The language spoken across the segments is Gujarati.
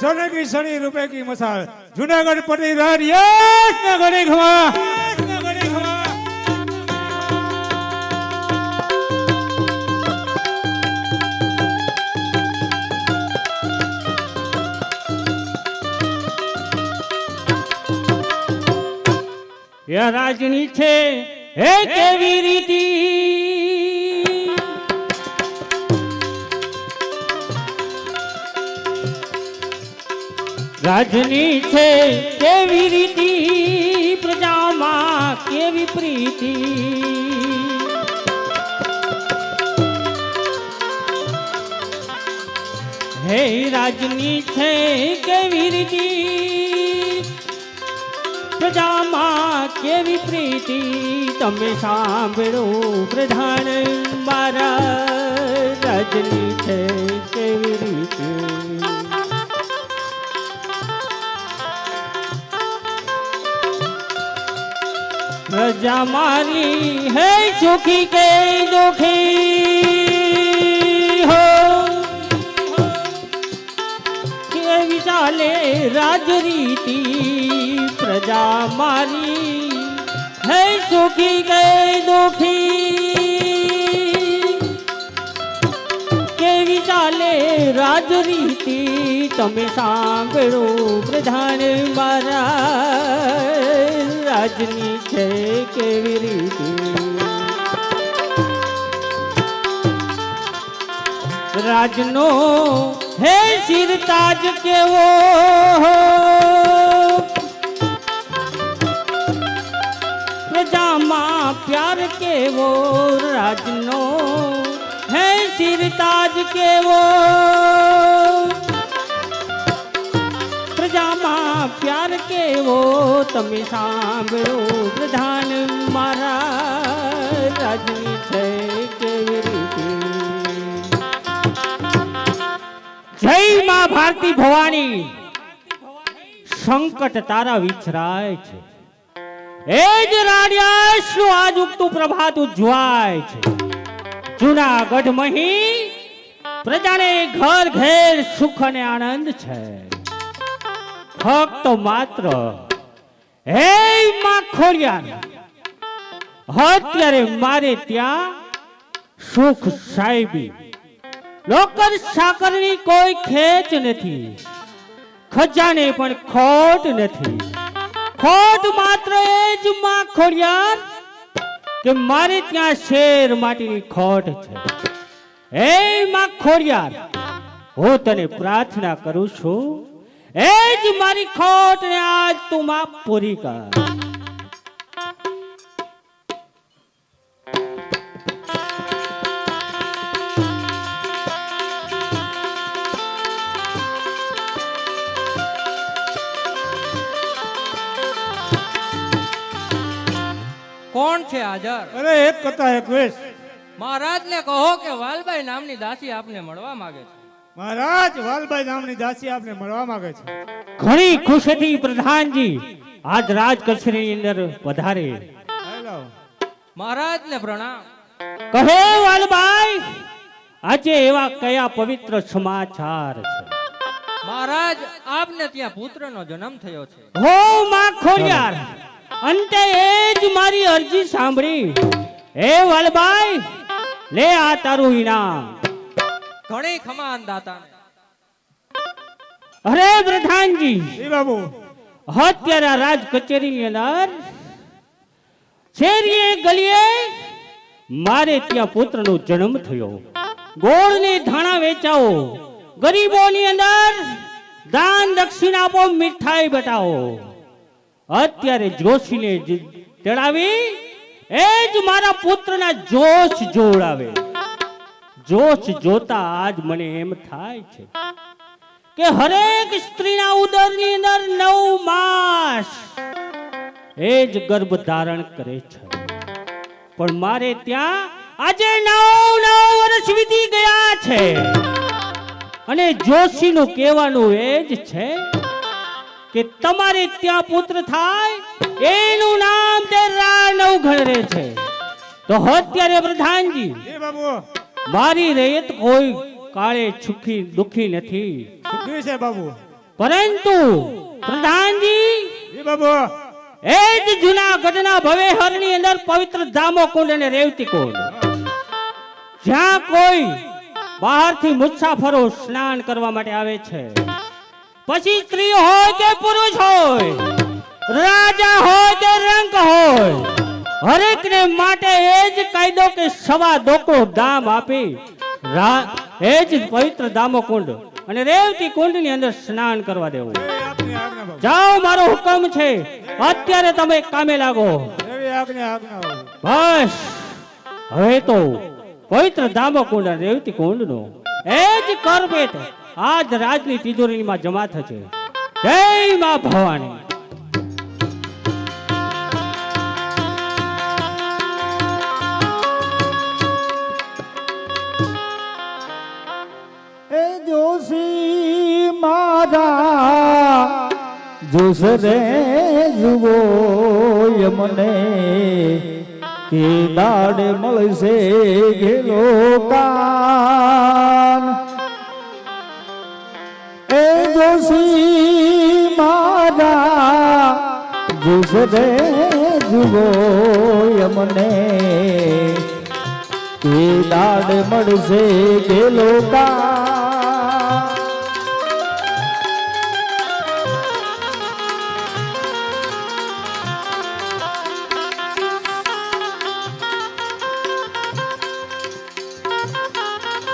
सोने की सड़ी रुपए की मसाल जूनागढ़ पटी राज यश न गणी खमा या રાજની છે હે કેવી રીતિ રાજની છે કેવી રીતિ પ્રજામાં કેવી પ્રીતિ હે રાજની છે કેવી રીતિ પ્રજામાં કેવી પ્રીતિ તમે સાંભળો પ્રધાન મારા રાજની છે કેવી રીતે પ્રજા મારી હે સુખી કે દુખી હો કેવી ચાલે રાજરીતિ પ્રજા મારી હે સુખી કે દુખી કેવી ચાલે રાજરીતિ તમે સાંભળો પ્રધાન મારા રાજની છે કેવી રીતે રાજનો હે શિરતાજ કેવો પ્રજામાં પ્યાર કેવો રાજનો હે શિરતાજ કેવો પ્રજામાં પ્યાર કેવો તમે સાંભળો પ્રધાન મારા રાજની છે કેવી રીતે જય માં ભારતી ભવાની સંકટ તારા વિચરાય છે એ જ રાડિયાશનું આજ ઉગતું પ્રભાત ઉજવાય છે જૂનાગઢ મહી પ્રજાને ઘર ઘેર સુખ અને આનંદ છે ફક્ત માત્ર હે માં ખોડિયાર અત્યારે મારે ત્યાં સુખ સાહેબી નોકર સાકરની કોઈ ખેચ નથી ખજાને પણ ખોટ નથી ખોટ માત્ર એ જ માં ખોડિયાર કે મારે ત્યાં શેર માટીની ખોટ છે હે માં ખોડિયાર હું તને પ્રાર્થના કરું છું એ જ મારી ખોટ ને આજ તું માફ પૂરી કર કોણ છે હાજર? अरे एक कथा एक वेश મહારાજ ને કહો કે વાલબાઈ નામની દાસી આપને મળવા માંગે છે. महाराज वालबाई नामनी दासी आपने મળવા માંગે છે ઘણી ખુશીથી પ્રધાનજી આજ રાજ કચેરીની અંદર પધારે હેલો મહારાજ ને પ્રણામ. કહે વાલબાઈ આજે એવા કયા પવિત્ર સમાચાર છે મહારાજ આપને ત્યાં પુત્રનો જન્મ થયો છે. હો માં ખોડિયાર અંતે એ જ મારી અરજી સાંભળી હે વાલબાઈ લે આ તારું ઇનામ ઘણી ખમાન દાતાને. અરે પ્રધાનજી જી બાબુ અત્યારે રાજ કચેરીની અંદર શેરીએ ગલીએ મારે ત્યાં પુત્રનો જન્મ થયો ગોળને ધાણા વેચાવો ગરીબોની અંદર દાન દક્ષિણા આપો મીઠાઈ બતાવો અત્યારે જોશીને તેડાવી એ જ મારા પુત્રના જોશ જોડાવે જોશ જોતા આજ મને એમ થાય છે કે હરેક સ્ત્રીના ઉદરની અંદર 9 માસ એ જ ગર્ભ ધારણ કરે છે પણ મારે ત્યાં આજે 9 વર્ષ વીતી ગયા છે અને જોશીનું કહેવાનું એ જ છે કે તમારે ત્યાં પુત્ર થાય એનું નામ તે રાણવ ઘરે છે તો અત્યારે પ્રધાનજી જી બાબુ મારી રયત કોઈ કાળે સુખી દુખી નથી સુખી છે બાબુ પરંતુ પ્રધાનજી જી બાબુ એ જ જૂનાગઢના ભવેહરની અંદર પવિત્ર દામો કુંડ અને રેવતી કુંડ, જ્યાં કોઈ બહારથી મુસાફરો સ્નાન કરવા માટે આવે છે, પછી સ્ત્રી હોય કે પુરુષ હોય, રાજા હોય કે રંક હોય, હરેકને માટે એ જ કાયદો કે સવા દોકડો દામ આપી એ જ પવિત્ર દામો કુંડ અને રેવતી કુંડની અંદર સ્નાન કરવા દેવું. આપની આજ્ઞા બાબુ. જાઓ, મારો હુકમ છે, અત્યારે તમે કામે લાગો. એવી આજ્ઞા બાબુ. બસ હવે તો પવિત્ર દામો કુંડ અને રેવતી કુંડનો એ જ કરપેટ આજ રાજની તિજોરીમાં જમા થશે. જય માં ભવાની. એ જોશી મારા જોશ રે જુઓ યમને કે દાડે મળશે ઘેલો કાન. એ જોશી મારા જોશ રે જુઓ યમને કે દાડ મળશે ઘેલો કાન.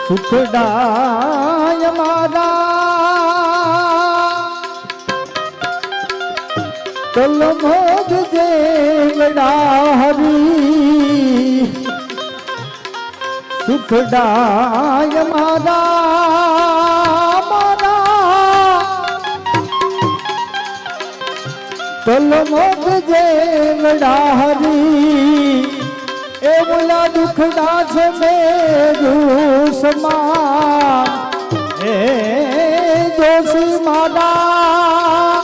સુખડાય મારા કલમોદ જે લડાહરી. સુખડાય મારા કલમોદ જે લડાહરી. એ બોલા દુખડા છે મેરું સમાન. એ જોશી મારા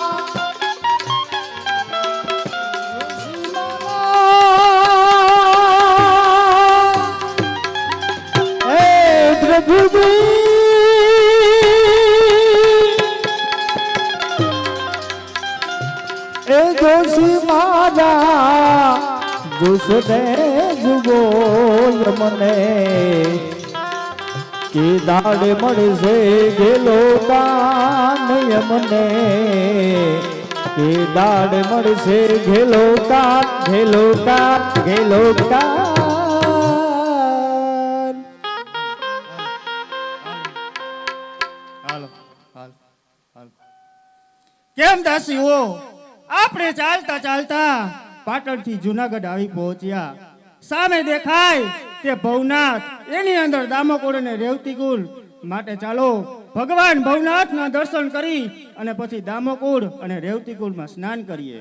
એ પ્રભુજી એ જોશી મારા જોશ રે જુગો મને કે દાડે મળશે ઘેલો કાન. યમને કે દાડે મળશે ઘેલો કાન, ઘેલો કાન, ઘેલો કાન. હાલો હાલ હાલ. કેમ દાસીઓ, આપણે ચાલતા ચાલતા પાટણથી જુનાગઢ આવી પહોંચ્યા. સામે દેખાય તે ભવનાથ, એની અંદર દામોકુંડ અને રેવતી કુંડ. માટે ચાલો ભગવાન ભવનાથના દર્શન કરી અને પછી દામોકુંડ અને રેવતી કુંડમાં સ્નાન કરીએ.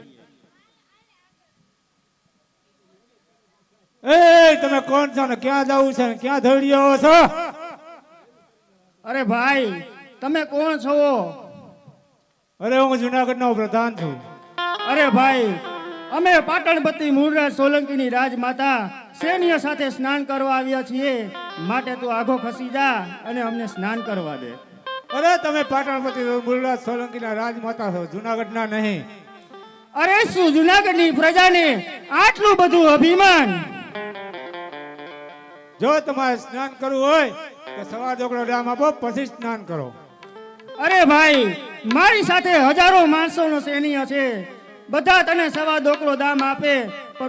એ તમે કોણ છો ને ક્યાં જવું છે ને ક્યાં દોડી આવો છો? અરે ભાઈ, તમે કોણ છો? અરે હું જુનાગઢનો પ્રધાન છું. અરે ભાઈ, અમે પાટણપતિ મૂળરાજ સોલંકીની રાજમાતા સૈન્ય સાથે સ્નાન કરવા આવ્યા છીએ. માટે તું આઘો ખસી જા અને અમને સ્નાન કરવા દે. અરે તમે પાટણપતિ મૂળરાજ સોલંકીના રાજમાતા છો, જુનાગઢના નહીં. અરે શું જુનાગઢની પ્રજાને આટલું બધું અભિમાન? જો તમારે સ્નાન કરવું હોય તો સવા દોકડો દામ આપો પછી સ્નાન કરો. અરે ભાઈ, મારી સાથે હજારો માણસોનો સૈન્ય છે, બધા તને સવા દોકડો દામ આપે,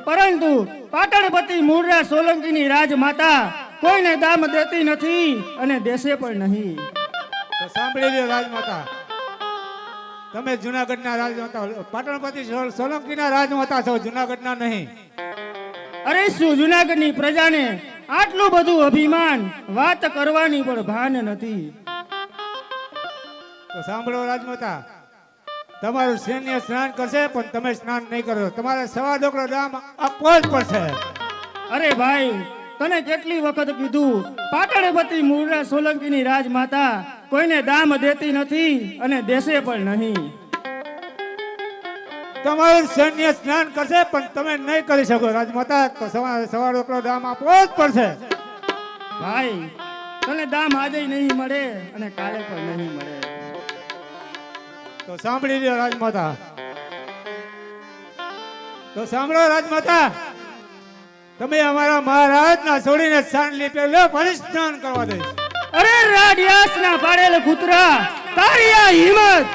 પરંતુ પાટણપતિ મૂળરાજ સોલંકીની રાજમાતા કોઈને દામ દેતી નથી અને દેશે પણ નહીં. તો સાંભળી લ્યો રાજમાતા, તમે જુનાગઢના રાજમાતા, પાટણપતિ સોલંકીના રાજમાતા છો, જુનાગઢના નહીં. અરે શું જુનાગઢની પ્રજાને આટલું બધું અભિમાન? વાત કરવાની પણ ભાન નથી. તો સાંભળો રાજમાતા, તમારું સૈન્ય સ્નાન કરશે પણ તમે સ્નાન નહીં કરો. તમારે સવા દોકડો દામ આપવો જ પડશે. અરે ભાઈ, તને કેટલી વખત કીધું, પાટણપતિ મૂળરાજ સોલંકીની રાજમાતા કોઈને દામ દેતી નથી અને દેશે પણ નહીં. તમારું સૈન્ય સ્નાન કરશે પણ તમે નહીં કરી શકો રાજમાતા, તો સવા દોકડો દામ આપવો જ પડશે. ભાઈ, તને દામ આજે નહીં મળે અને કાલે પણ નહીં મળે. તો તો સાંભળી લ્યો રાજમાતા. તો સાંભળો રાજમાતા, તમે અમારા મહારાજના છોડીને સાંડલી પેલો પરિસ્નાન કરવા દઈશ. અરે રાડિયાસના પાડેલ કૂતરા, તારી આ હિંમત!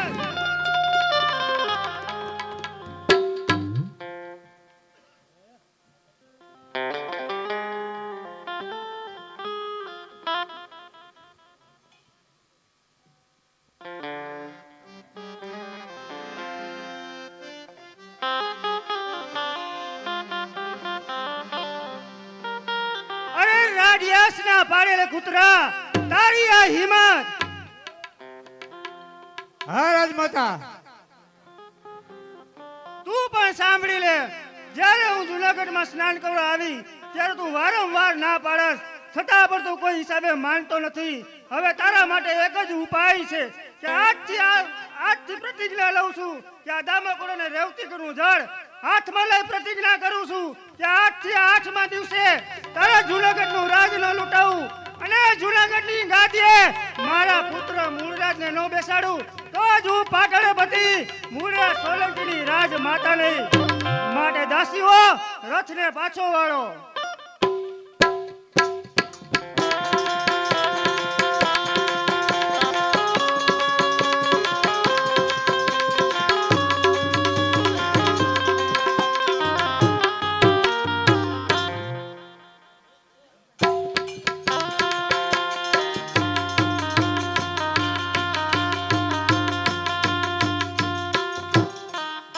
અરે રાડિયાસના પાડેલ કૂતરા, તારી આ હિંમત! હા રાજમાતા. તું પણ સાંભળી લે, જ્યારે હું જુનાગઢમાં સ્નાન કરવા આવી ત્યારે તું વારંવાર ના પાડસ, છતાં પણ તું કોઈ હિસાબે માનતો નથી. હવે તારા માટે એક જ ઉપાય છે કે આજથી પ્રતિજ્ઞા લઉં છું કે આ દામોકુળોને રેવતી કરું જળ હાથમાં લઈ પ્રતિજ્ઞા કરું છું કે આજથી 8મા દિવસે તારા જુનાગઢનું રાજ ન લૂંટાવું અને જુનાગઢની ગાદીએ મારા પુત્ર મૂળરાજને ન બેસાડું, તો જ હું પાટણપતિ મૂળરાજ સોલંકીની રાજ માતા નહીં. માટે દાસીઓ, રથને પાછો વાળો.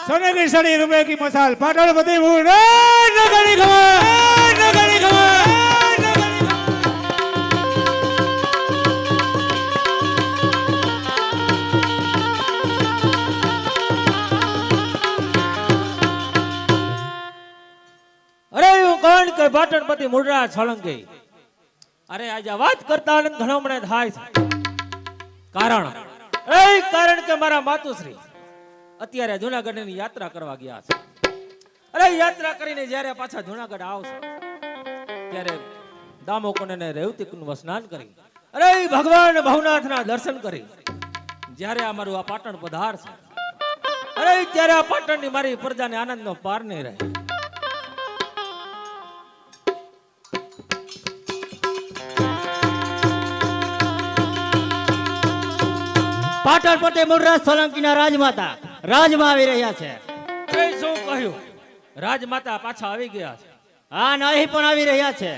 सोने की सड़ी रुपए की मसाल पाटणपति मूळराज नगरी खबर, नगरी खबर, नगरी खबर. અરે હું કોણ કે પાટણપતિ મૂળરાજ સોલંકી. અરે આજે વાત કરતા આનંદ ઘણો મને થાય છે. કારણ કે મારા માતુશ્રી અત્યારે જુનાગઢની યાત્રા કરવા ગયા છે. અરે યાત્રા કરીને જ્યારે પાછા જુનાગઢ આવશે ત્યારે દામોકુંડ અને રેવતી કુંડમાં સ્નાન કરી અરે ભગવાન ભવનાથના દર્શન કરી જ્યારે આ મારું આ પાટણ પધાર છે, અરે ત્યારે આ પાટણની મારી પ્રજાને આનંદનો પાર નહીં રહે. પાટણપતિ મૂળરાજ સોલંકીના રાજમાતા રાજમાં આવી રહ્યા છે. શું કહ્યું? રાજમાતા પાછા આવી ગયા છે? હા, નહીં પણ આવી રહ્યા છે.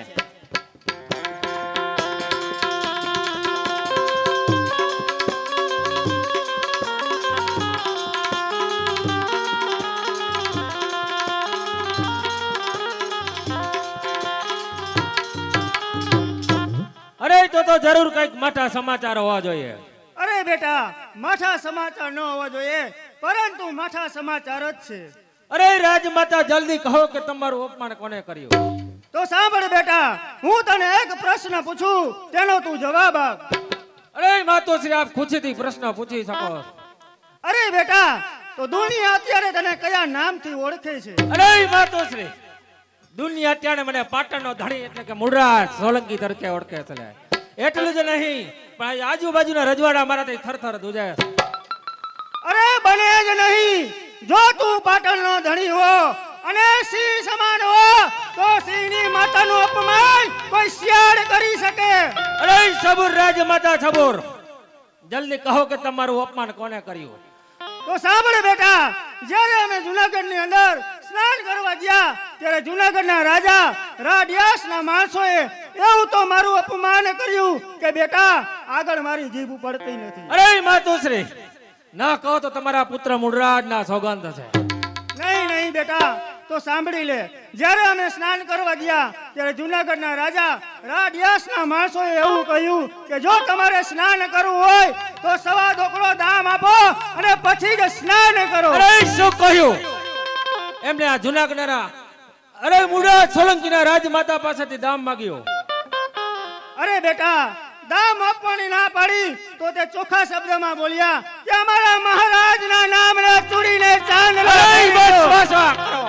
અરે તો જરૂર કઈક માઠા સમાચાર હોવા જોઈએ. અરે બેટા, માઠા સમાચાર ન હોવા જોઈએ, પરંતુ માઠા સમાચાર જ છે. અરે રાજમાતા જલ્દી કહો કે તમારું અપમાન કોને કર્યું? તો સાંભળ બેટા, હું તને એક પ્રશ્ન પૂછું, તેનો તું જવાબ આપ. અરે માતુશ્રી, આપ ખુશીથી પ્રશ્ન પૂછી શકો. અરે બેટા, તો દુનિયા અત્યારે તને કયા નામથી ઓળખે છે? અરે માતુશ્રી, દુનિયા અત્યારે મને પાટણનો ધણી એટલે કે મૂળરાજ સોલંકી તરીકે ઓળખે છે. એટલું જ નહીં પણ આજુબાજુના રજવાડા મારાથી થરથર ધ્રુજે છે. અરે બને જ નહીં. જો તું પાટણનો ધણી હો અને સિંહ સમાન હો, તો સિંહની માતાનું અપમાન કોઈ શિયાળ કરી શકે? અરે સબુર રાજમાતા સબુર, જલ્દી કહો કે તમારું અપમાન કોને કર્યું? તો સાંભળ બેટા, જ્યારે અમે જુનાગઢની અંદર સ્નાન કરવા ગયા ત્યારે જુનાગઢના રાજા રાડિયાસના માણસોએ એવું તો મારું અપમાન કર્યું કે બેટા આગળ મારી જીભ પડતી નથી. અરે માતુશ્રી, ના કહો તો તમારા પુત્ર મૂળરાજના સોગંદ છે. નહીં બેટા, તો સાંભળી લે. જ્યારે અમે સ્નાન કરવા ગયા ત્યારે જુનાગઢના રાજા રાડિયાસના માણસોએ એવું કહ્યું કે જો તમારે સ્નાન કરવું હોય તો સવા દોકડો દામ આપો અને પછી જ સ્નાન કરો. અરે શું કહ્યું? એમને આ જુનાગઢના અરે મૂળરાજ સોલંકીના રાજમાતા પાસેથી દામ માંગ્યો. અરે બેટા, દામ આપવાની ના પાડી તો તે ચોખ્ખા શબ્દમાં બોલ્યા કે અમારા મહારાજના નામને ચૂડીને ચાંદલો કર્યો.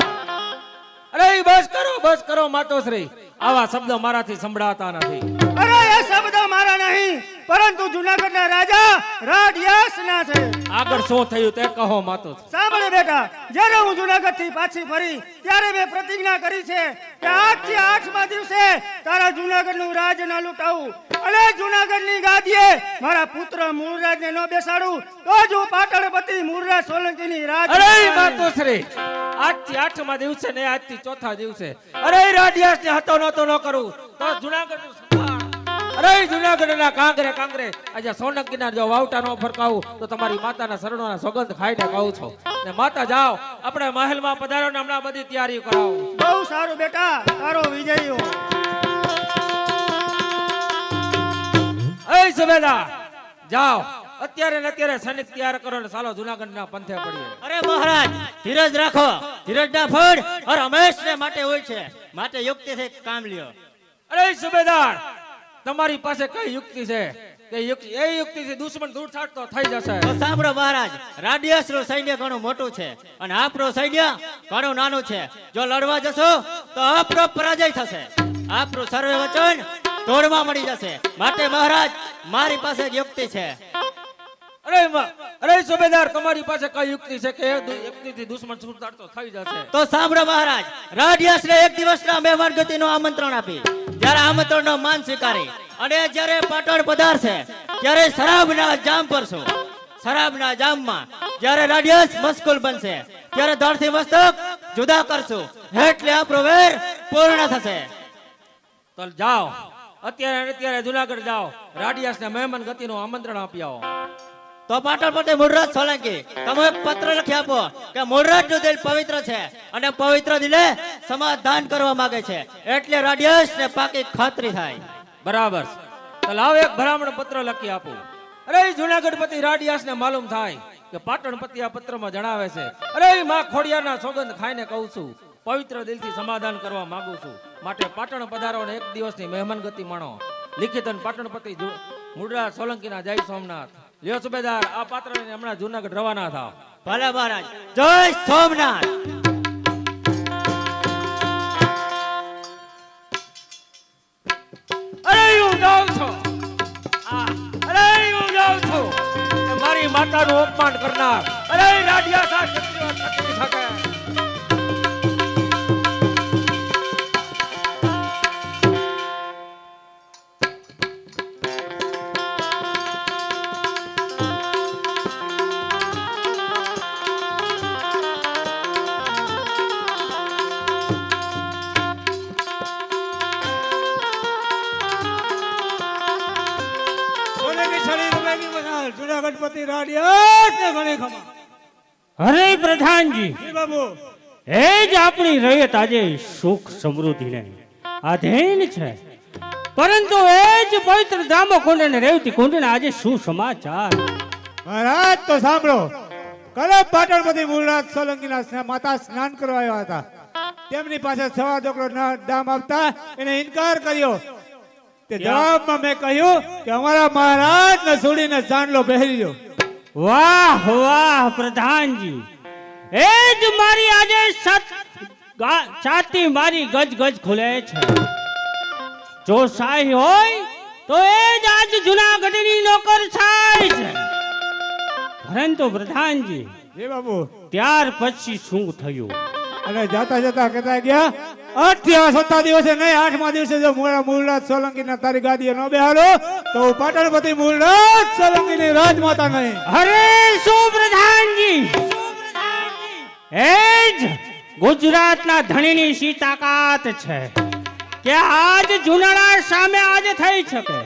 બસ કરો માતોશ્રી, આવા શબ્દો મારાથી સંભળાતા નથી. અરે એ શબ્દ મારા નહીં, પરંતુ પરંતુ જુનાગઢના રાજા રાડિયાસના છે. આગળ શું થયું તે કહો માતુશ્રી. સાંભળે બેટા, જ્યારે હું જુનાગઢ થી પાછી ફરી ત્યારે મેં પ્રતિજ્ઞા કરી છે કે આજથી 8મા દિવસે તારા જુનાગઢનું રાજ ના લૂંટાવું અને જુનાગઢની ગાદીએ મારા પુત્ર મૂળરાજને ન બેસાડું તો જ હું પાટણપતિ મૂળરાજ સોલંકીની રાજ અરે માતુશ્રી, આજથી 8મા દિવસે ને આજથી 4થા દિવસે અરે રાડિયાસ ને હતો નતો ન કરું તો જુનાગઢનું સંભાળ. અરે જુનાગઢના કાંગરે કાંગરે આજે સોલંકીના જો વાવટા નો ફરકાવું તો તમારી માતાના શરણોના સોગંદ ખાઈને કહું છું. ને માતા જાઓ, આપણે મહેલમાં પધારો ને હમણાં બધી તૈયારી કરાવો. બહુ સારું બેટા, તારો વિજય હો. એ સુબેદાર જાઓ, અત્યારે ને અત્યારે સૈનિક તૈયાર કરો ને ચાલો જુનાગઢના પંથે પડીએ. અરે મહારાજ, ધીરજ રાખો. ધીરજ ના ફળ હર હંમેશને માટે હોય છે, માટે યુક્તિથી કામ લ્યો. અરે સુબેદાર, તમારી પાસે કઈ યુક્તિ છે કે એ યુક્તિથી દુશ્મન દૂર છાટતો થઈ જશે? તો સાંભળો મહારાજ, રાડિયાસનું સૈન્ય ઘણું મોટું છે અને આપણું સૈન્ય ઘણું નાનું છે. જો લડવા જશો તો આપણો પરાજય થશે, આપણું સર્વે વચન તોડવા મળી જશે. માટે મહારાજ, મારી પાસે એક યુક્તિ છે. અરે સુબેદાર, તમારી પાસે કઈ યુક્તિ છે કે એ યુક્તિથી દુશ્મન દૂર છાટતો થઈ જશે? તો સાંભળો મહારાજ, રાડિયાસને એક દિવસના મહેમાન ગતિનું આમંત્રણ આપી, જ્યારે આમંત્રણનો માન સ્વીકારી અને જ્યારે પાટણ પધારશે ત્યારે શરાબના જામ પર છું. શરાબના જામમાં જ્યારે રાડિયાસ મસ્કુલ બનશે ત્યારે ધડથી મસ્તક જુદા કરશું, એટલે આપણો વેર પૂર્ણ થશે. તો જાઓ, અત્યારે જુનાગઢ જાઓ, રાડિયાસને મહેમાન ગતિનું આમંત્રણ આપી આવો. તો પાટણ પતે મૂળરાજ સોલંકી, તમે એક પત્ર લખી આપો કે મૂળરાજનું દિલ પવિત્ર છે અને પવિત્ર દિલે સમાધાન કરવા માંગે છે, એટલે રાડિયાસને પાકી ખાતરી થાય. બરાબર. તો લાવ એક ભલામણ પત્ર લખી આપું. અરે જુનાગઢપતિ રાડિયાસને માલુમ થાય કે પાટણપતિ આ પત્રમાં જણાવે છે, અરે માં ખોડિયારના સોગંદ ખાઈને કહું છું, પવિત્ર દિલથી સમાધાન કરવા માંગુ છું, માટે પાટણ પધારો અને એક દિવસની મહેમાન ગતિ માણો. લિખિતન પાટણપતિ મૂળરાજ સોલંકીના જય સોમનાથ. લ્યો સુબેદાર, આ પાત્રને હમણાં જુનાગઢ રવાના થાવ. ભલે મહારાજ, જય સોમનાથ. અરે હું જાઉં છું, અરે હું જાઉં છું, મારી માતાનું અપમાન કરનાર અરે રાડિયાસ આ ક્ષત્રિય થકી શકે. સોનેની છડી રૂપિયાની મસાલ, જુનાગઢપતિ રાડિયાસને ઘણી ખમા. અરે પ્રધાનજી, જી બાબુ, એ જ આપણી રયત આજે સુખ સમૃદ્ધિને આધીન છે, પરંતુ એ જ પવિત્ર દામો કુંડ અને રેવતી કુંડના આજે શું સમાચાર? મહારાજ તો સાંભળો. કાલે પાટણપતિ મૂળરાજ સોલંકીના માતા સ્નાન કરવા આવ્યા હતા. તેમની પાસે સવા ડોકરો દામ આપતા એને ઇનકાર કર્યો. તે જવાબમાં મેં કહ્યું કે અમારા મહારાજને છોડીને ચાંદલો પહેર્યો. વાહ વાહ પ્રધાનજી, એ જ મારી આજે છાતી મારી ગજ ગજ ખુલે છે. જો શાહી હોય તો એ જ આજ જુનાગઢની નોકર છાય છે. પરંતુ પ્રધાનજી, જી બાબુ, ત્યાર પછી શું થયું? અને જાતા જતા કહેતા ગયા 8 દિવસે નહીં 8મા દિવસે જો મૂળરાજ સોલંકીના તારી ગાદીએ ન બેહાડો તો હું પાટણપતિ મૂળરાજ સોલંકીની રાજમાતા નહીં. અરે શું પ્રધાનજી, એ જ ગુજરાતના ધણીની શી તાકાત છે કે આજ જુનાળા સામે આજ થઈ શકે?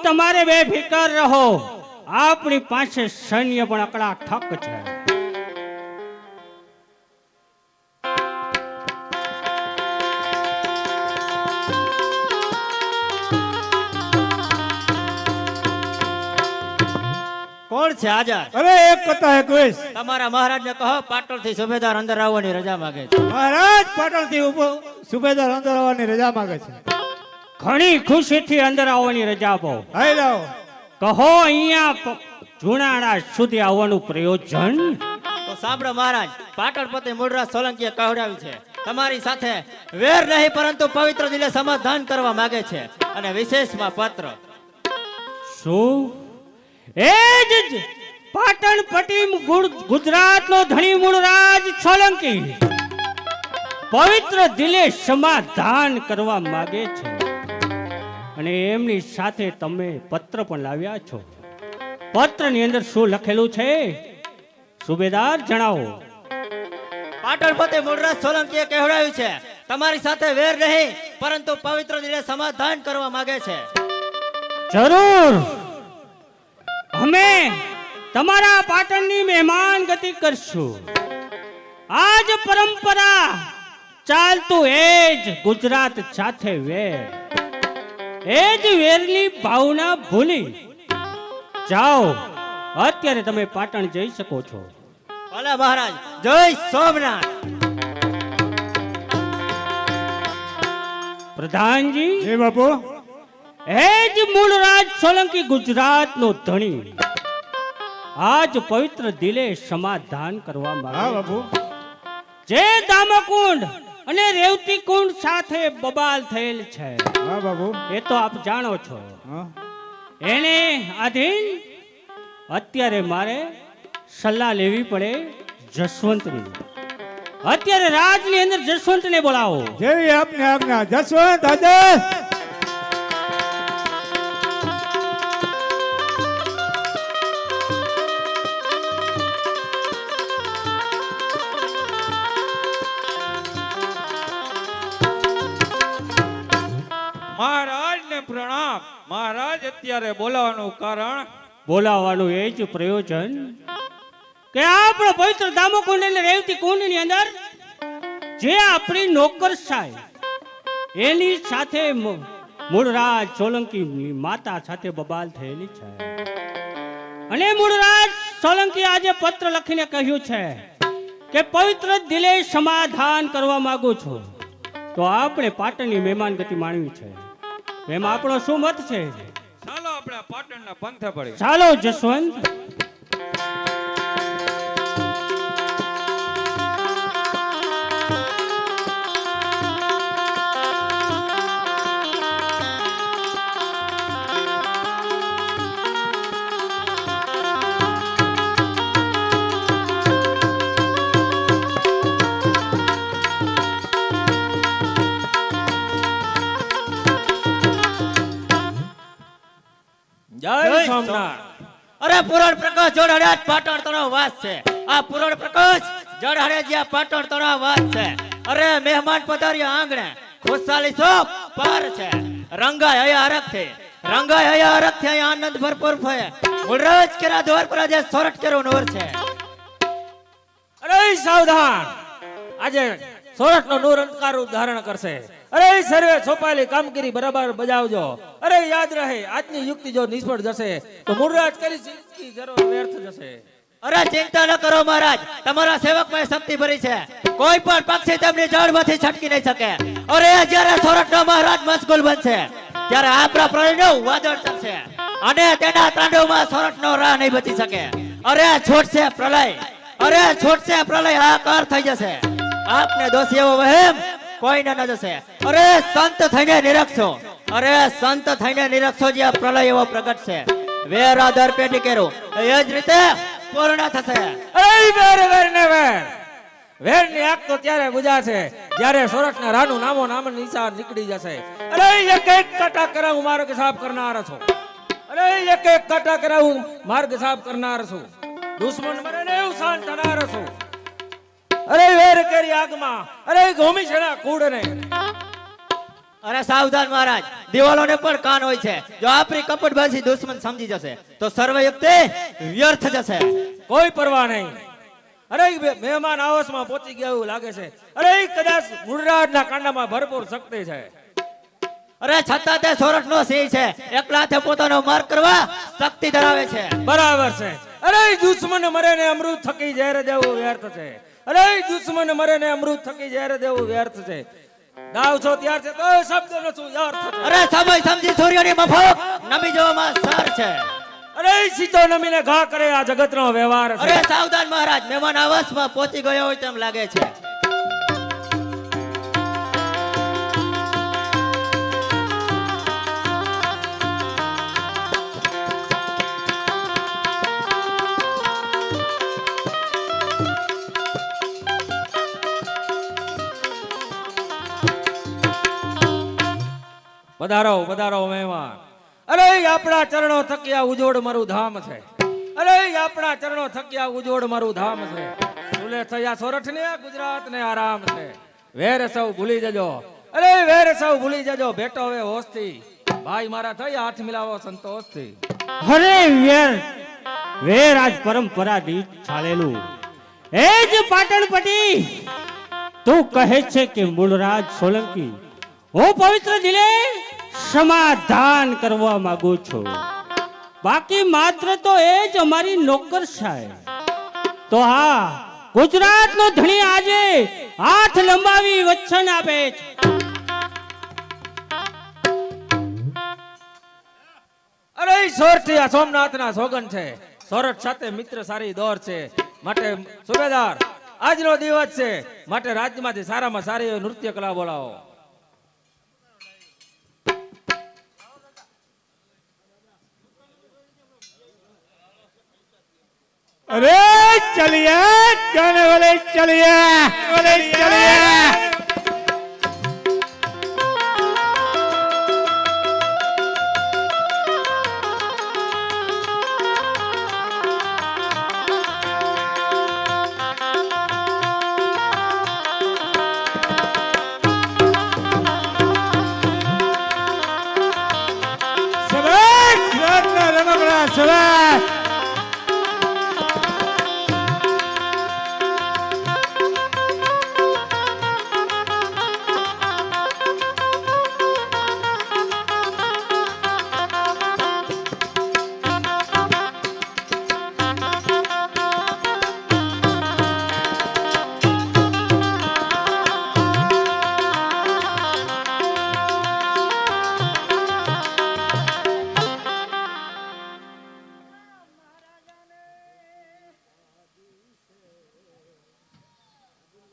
તમારે બેફિકર રહો, આપણી પાસે સૈન્ય પણ અકડા ઠક છે. કોણ છે આઝાદ? અરે એક કથા 21. તમારા મહારાજને કહો પાટણથી સુબેદાર અંદર આવવાની રજા માંગે છે. મહારાજ પાટણથી સુબેદાર અંદર આવવાની રજા માંગે છે. ઘણી ખુશીથી અંદર આવવાની રજા આપો. હાઈ લાવો. કહો અહીંયા જુનાળા સુધી આવવાનું પ્રયોજન. તો સાંભળો મહારાજ, પાટણપતિ મૂળરાજ સોલંકીએ કહેવડાવ્યું છે, તમારી સાથે વેર નહીં પરંતુ પવિત્ર દિલે સમાધાન કરવા માંગે છે, અને વિશેષમાં પત્ર. શું એ જ પાટણ પટી ગુજરાતનો ધણી મૂળરાજ સોલંકી પવિત્ર દિલે સમાધાન કરવા માંગે છે અને એમની સાથે તમે પત્ર પણ લાવ્યા છો. પત્રની અંદર શું લખેલું છે સુબેદાર જણાવો. પાટણપતિ મૂળરાજ સોલંકીએ કહેવડાવ્યું છે તમારી સાથે વેર નહીં પરંતુ પવિત્ર દિલે સમાધાન કરવા માંગે છે. જરૂર, અમે તમારા પાટણની મહેમાન ગતિ કરશું. આજ પરંપરા ચાલતું એ જ ગુજરાત સાથે વેર, એ જ વેરની ભાવના ભૂલી જાઓ. અત્યારે તમે પાટણ જઈ શકો છો. ભલે મહારાજ, જય સોમનાથ. પ્રધાનજી, હે બાપુ, એ જ મૂળરાજ સોલંકી ગુજરાતનો ધણી આજ પવિત્ર દિલે સમાધાન કરવા હા માંગે બાપુ, જે દામકુંડ અને રેવતી કુંડ સાથે બબાલ થયેલ છે હા બાપુ, એ તો આપ જાણો છો. હા એને આધીન અત્યારે મારે સલાહ લેવી પડે જસવંતની. અત્યારે રાજની અંદર જસવંતને બોલાવો. જેવી આપની આજ્ઞા. જસવંત હાજર. મહારાજને પ્રણામ. મહારાજ અત્યારે બોલાવાનું કારણ બોલાવવાનું એ જ પ્રયોજન કે આપણો પવિત્ર દામોકુંડ અને રેવતી કુંડની અંદર જે આપણી નોકરશાહી એની સાથે મૂળરાજ સોલંકી માતા સાથે બબાલ થયેલી છે અને મૂળરાજ સોલંકી આજે પત્ર લખીને કહ્યું છે કે પવિત્ર દિલે સમાધાન કરવા માંગુ છું. તો આપણે પાટણની મહેમાન ગતિ માણવી છે. એમાં આપણો શું મત છે? ચાલો આપણે પાટણના પંથે પડી. ચાલો જસવંત. જય સોમનાથ. અરે પૂરણ પ્રકાશ જોડાડ્યા જ પાટણ તળાવ વાસ છે. આ પૂરણ પ્રકાશ જોડાડ્યા જ્યાં પાટણ તળાવ વાસ છે. અરે મહેમાન પધાર્યા આંગણે ખુશાલી શોભ પાર છે. રંગાય હયા હરખ છે, રંગાય હયા હરખ છે. અહીંયા આનંદ ભરપૂર છે. મૂળરાજ કેરા દ્વાર પર આજે સોરઠ કેરો નોર છે. અરે સાવધાન, આજે સોરઠનો નૂર અંધકાર રૂપ ધારણ કરશે. અરે સર્વે સોંપાયેલી કામગીરી બરાબર બજાવજો. અરે યાદ રહે, આજની યુક્તિ જો નિષ્ફળ જશે તો મૂળરાજ કરી સિદ્ધિ જરૂર વ્યર્થ જશે. અરે ચિંતા ન કરો મહારાજ, તમારા સેવકમાં શક્તિ ભરી છે. કોઈ પણ પક્ષી તેમની જળમાંથી છટકી નહીં શકે. અરે જ્યારે સોરઠનો મહારાજ મશગુલ બનશે ત્યારે આપણા પ્રલયનું વાદળ ચડશે અને તેના તાંડવમાં સોરઠનો રાહ નહીં બચી શકે. અરે છૂટશે પ્રલય, અરે છૂટશે પ્રલય, આકાર થઈ જશે. આપને દોષી એવો વહેમ કોઈને ન જશે. અરે સંત થઈને નિરક્ષો, અરે સંત થઈને નિરક્ષો જે પ્રલય એવો પ્રગટ છે. વેર આધાર પેટી કેરું એ જ રીતે પૂર્ણ થશે. અરે વેર વેર ને વેર, વેરની આગ તો ત્યારે બુજાશે જ્યારે સોરઠના રાનું નામો નામ નિશાન નીકળી જશે. અરે એક એક કાંટા કરાવું માર્ગ સાફ કરનાર છું. અરે એક એક કાંટા કરાવું માર્ગ સાફ કરનાર છું. દુશ્મન મરે ને એવું શાંત થનાર છું. અરે વેર કરી આગમાં, અરે ઘૂમી છેડા કૂડને. અરે સાવધાન મહારાજ, દિવાલોને પણ કાન હોય છે. જો આપણી કપટબાજી દુશ્મન સમજી જશે તો સર્વયુક્તિ વ્યર્થ જશે. કોઈ પરવા નહીં. અરે મહેમાન આવાસમાં પહોંચી ગયા એવું લાગે છે. અરે કદાચ મૂળરાજના કાંડામાં ભરપૂર શક્તિ છે. અરે છતાં તે સોરઠનો સિંહ છે. એકલા હાથે પોતાનો માર્ગ કરવા શક્તિ ધરાવે છે. બરાબર છે. અરે દુશ્મન મરે ને અમૃત થકી ઝેર દેવું વ્યર્થ છે. અરે દુશ્મન મરે ને અમૃત થકી ઝેર દેવું વ્યર્થ છે. ગાવ છો ત્યાર છે તો શબ્દનો શું અર્થ છે? અરે સમય સમજી સૂર્યની મફક નમી જવામાં સાર છે. અરે સીધો નમીને ઘા કરે આ જગતનો વ્યવહાર છે. અરે સાવધાન મહારાજ, મહેમાન આવાસમાં પહોંચી ગયો હોય તેમ લાગે છે. પધારો પધારો મહેમાન. અરે આપણા ચરણો થકી આ ઉજોડ મારું ધામ છે. અરે આપણા ચરણો થકી આ ઉજોડ મારું ધામ છે. સુલે થયા સોરઠ ને ગુજરાત ને આરામ છે. વેર સૌ ભૂલી જજો, અરે વેર સૌ ભૂલી જજો, બેટો હવે હોશથી. ભાઈ મારા થઈ હાથ મિલાવો સંતોષથી. અરે વેર વેર આજ પરંપરા રીત ચાલેલું એ જ પાટણપતિ તું કહે છે કે મૂળરાજ સોલંકી હું પવિત્ર દિલે સમાધાન કરવા માંગુ છું. બાકી માત્ર તો એ જ અમારી નોકરશાહી. તો હા, ગુજરાતનો ધણી આજે હાથ લંબાવી વચન આપે છે. અરે સોરઠી આ સોમનાથના સોગન છે. સોરઠ સાથે મિત્ર સારી દોર છે. માટે સુબેદાર આજનો દિવસ છે, માટે રાજ્યમાંથી સારામાં સારી એવી નૃત્ય કલા બોલાવો. अरे चलिए गाने वाले चलिए शाबाश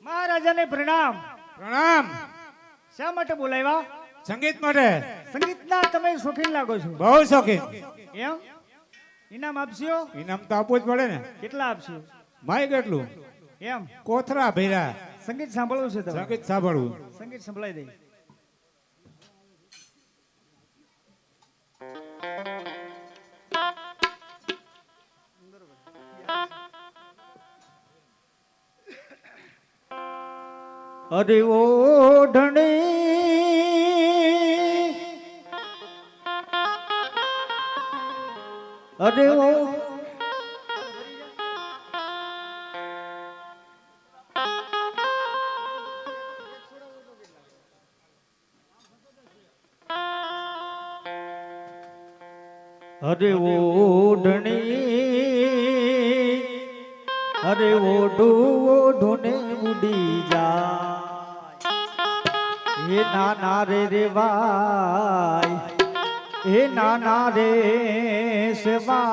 મહારાજાને પ્રણામ. પ્રણામ. શા માટે બોલાવ્યા? સંગીત માટે. સંગીતના તમે શોખીન લાગો છો. બહુ શોખીન. એમ? ઇનામ આપશો? ઇનામ તો આપવું જ પડે ને. કેટલા આપશો? માય કેટલું? એમ? કોથરા ભેરા. સંગીત સાંભળવું છે તમે? સંગીત સાંભળવું. સંગીત સંભળાઈ દઈ. અરે ઓઢણી, અરે ઓ અરે ઓઢણી, અરે ઓઢું ઓઢુને ઉડી જા. હે નાના રે રેવાય, હે નાના રે સેવાય,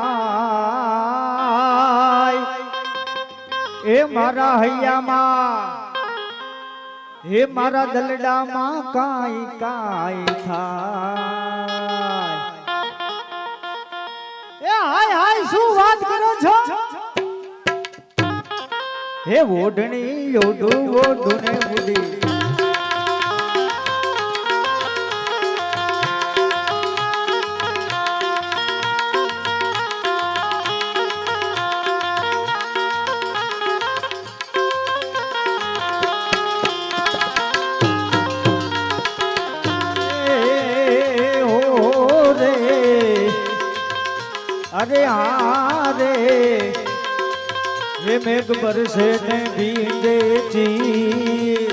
એ મારા હૈયામાં, હે મારા દલડામાં કાઈ કાઈ થાય. એ હાય હાય શું વાત કરો છો? હે ઓઢણી ઓઢું ઓઢુને ઉડી. अरे हाँ रे ये मेघ बरसे ने भीगे चीर.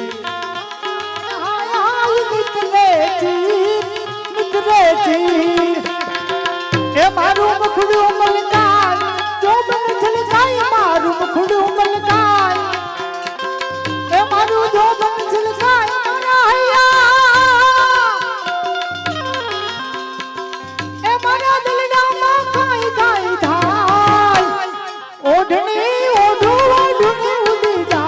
निकले चीर ए मारू मुखड़ू मलकाय जो बन छलकाय. मारू मुखड़ू मलकाय ए मारू जो बन छलकाय. मारा हैया ए मारा दलडामा काई काई थाय. ओढ़नी ओढ़ू ओढ़नी उड़ी जा.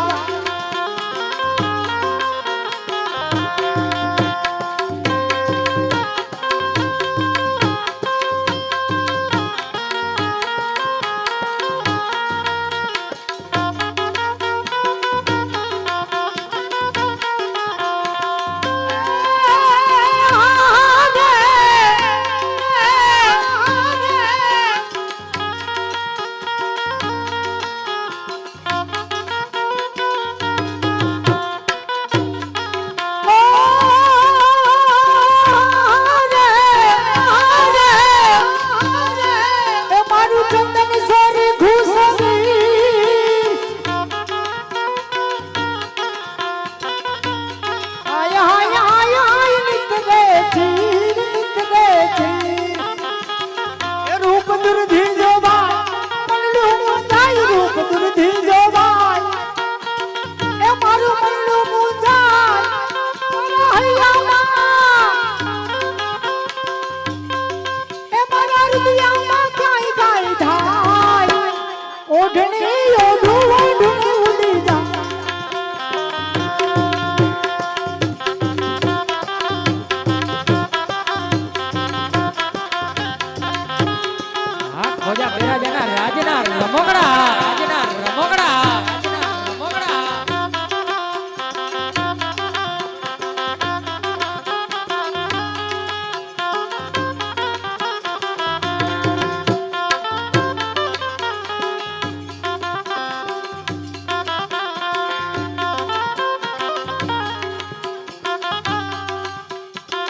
ઓઢણી ઓઢું ઓઢણી ઉડી જા હા ખોજા પડ્યા જેના રાજના રમકડા રાજના રમકડા રાજના રમકડા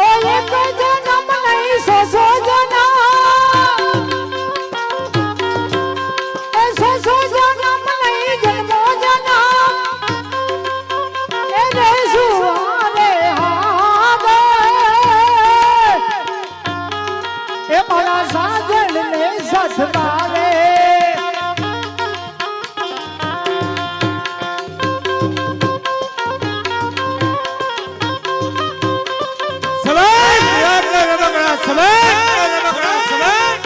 ઓય કોઈ જન્મ નહીં સો જના એ સો જન્મ નહીં જન્મો જના એ રે સુવારે હાદે એ મારા સાજણ ને સસમારે સલામ યાદના રમકડા સલામ રમકડા સલામ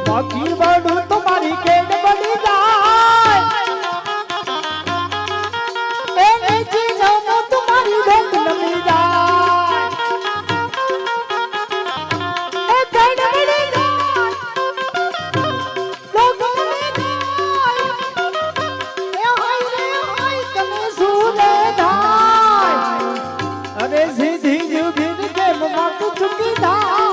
બાકી બડું તમારી કેડ બડી જાય એ નીચી જામો તમારી ડોક નમી જાય એ કેડ બડી જાય ડોક નમી જાય એ હાય રે હાય તમે સુરે થાય અરે સીધી જુબીન કે મત ચુકી થાય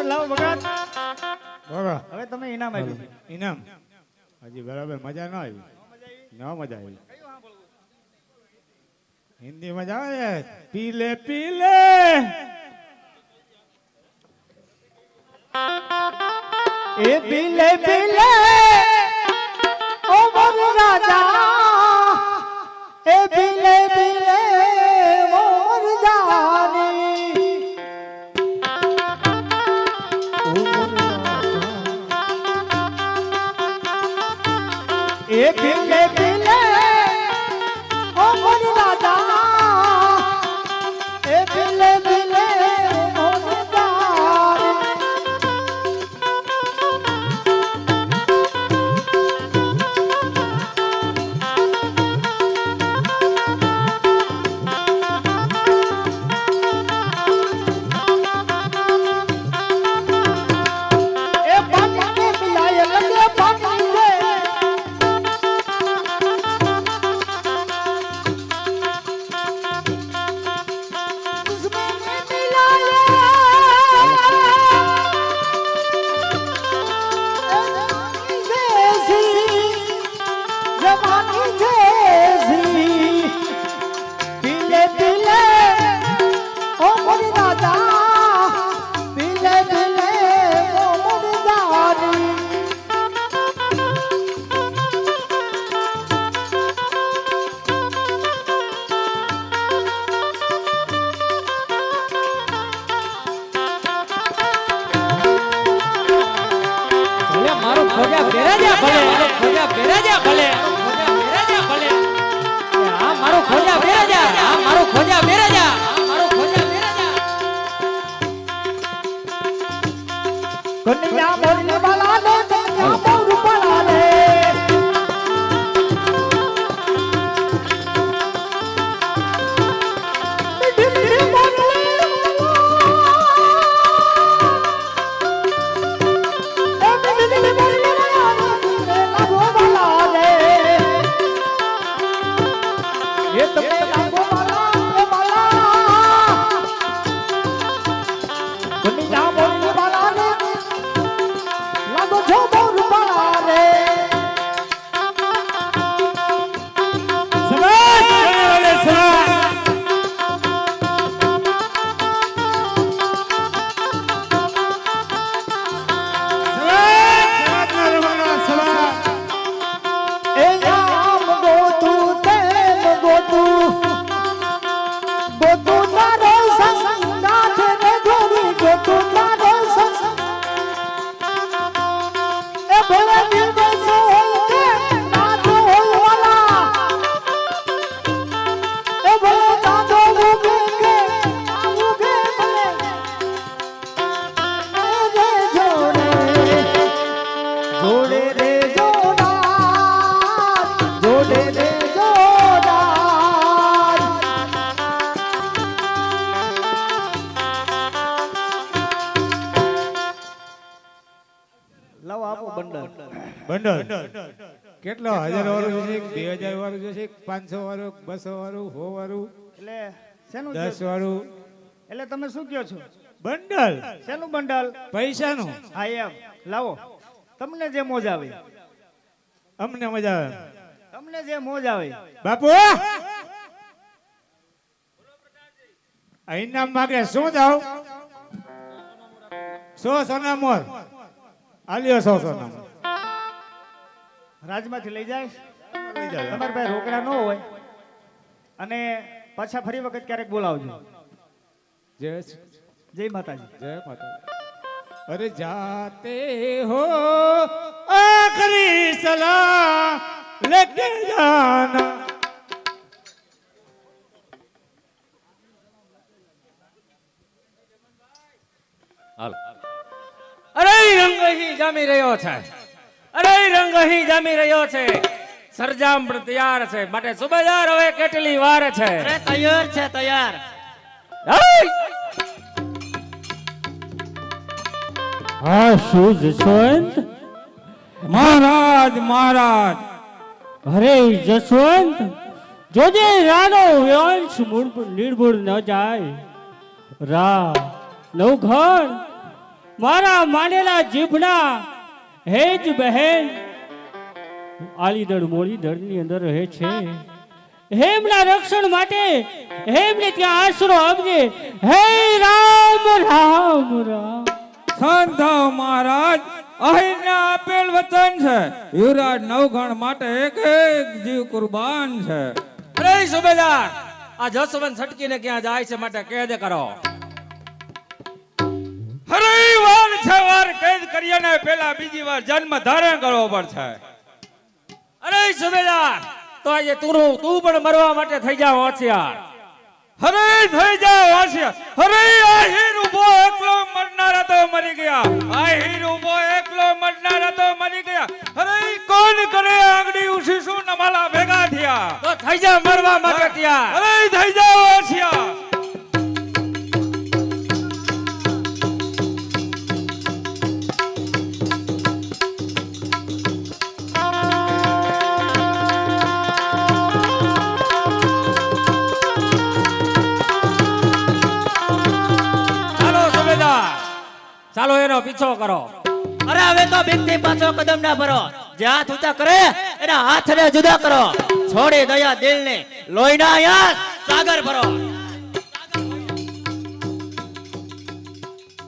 લાવો ભગત બોલો હવે તમે ઇનામ આપ્યું ઇનામ હજી બરાબર મજા ન આવી ન મજા આવી હિન્દી મજા આવે પીલે પીલે એ પીલે પીલે ઓ મોર રાજા એ પીલે પીલે મોર જાની એ પીલે પીલે ઓ મોર રાજા એ પીલે પીલે મોર જાની બંડલ કેટલો 1000 વાળું જોશે 2000 વાળું જોશે 500 વાળું 200 વાળું 100 વાળું એટલે શેનું 10 વાળું એટલે તમે શું કહો છો બંડલ શેનું બંડલ પૈસાનું હા એમ લાવો તમને જે મોજ આવે અમને મજા આવે તમને જે મોજ આવે બાપુ આ ઇનામ માગે શું જાવ 100 સોના મોર આલ્યો 100 સોના મોર રાજમાંથી લઈ જાય લઈ જાઓ. તમારા પાસે રોકડા ન હોય અને પાછા ફરી વખત ક્યારેક બોલાવજો જય જય માતાજી जय माता अरे जाते हो आखिरी सलाम लेके जाना હાલો અરે રંગ અહીં જામી રહ્યો છે અરે રંગ અહીં જામી રહ્યો છે સરજામ પણ તૈયાર છે માટે સુબેદાર હવે કેટલી વાર છે અરે તૈયાર છે તૈયાર હાય! હા શું જસવંત મહારાજ મહારાજ અરે જસવંત જોજે રાનો વંશ નિર્ભૂળ ન જાય રા નવઘણ મારા માનેલા જીભના હેજ બહેન આલીદળ મોળીદળની અંદર રહે છે હેમના રક્ષણ માટે હેમને ત્યાં આશરો આપજે હે રામ રામ રામ સંધાવ મહારાજ અહીંને આપેલ વચન છે યુવરાજ નવગણ માટે એક એક જીવ કુરબાન છે અરે સુબેદાર આ જસવંત છટકીને ક્યાં જાય છે માટે કેદ કરો હરે વાર છે વાર કેદ કરીએ ને પેલા બીજી વાર જન્મ ધારણ કરવો પડશે અરે સુબેદાર તો આજે તું પણ મરવા માટે થઈ જાવ હોશિયાર હરે થઈ જાઓ હોશિયાર હરે આ હીર ઉભો એકલો મરનારા તો મરી ગયા આ હીર ઉભો એકલો મરનારા તો મરી ગયા હરે કોણ કરે આંગળી ઉછી શું નમાલા ભેગા થયા તો થઈ જા મરવા માટે તૈયાર હરે થઈ જાઓ હોશિયાર ચાલો સુબેદાર ચાલો એનો પીછો કરો અરે હવે તો બીકથી પાછો કદમ ના ભરો જે હાથ ઊંચા કરે એના હાથને જુદા કરો છોડી દયા દિલને લોહીના યાસ સાગર ભરો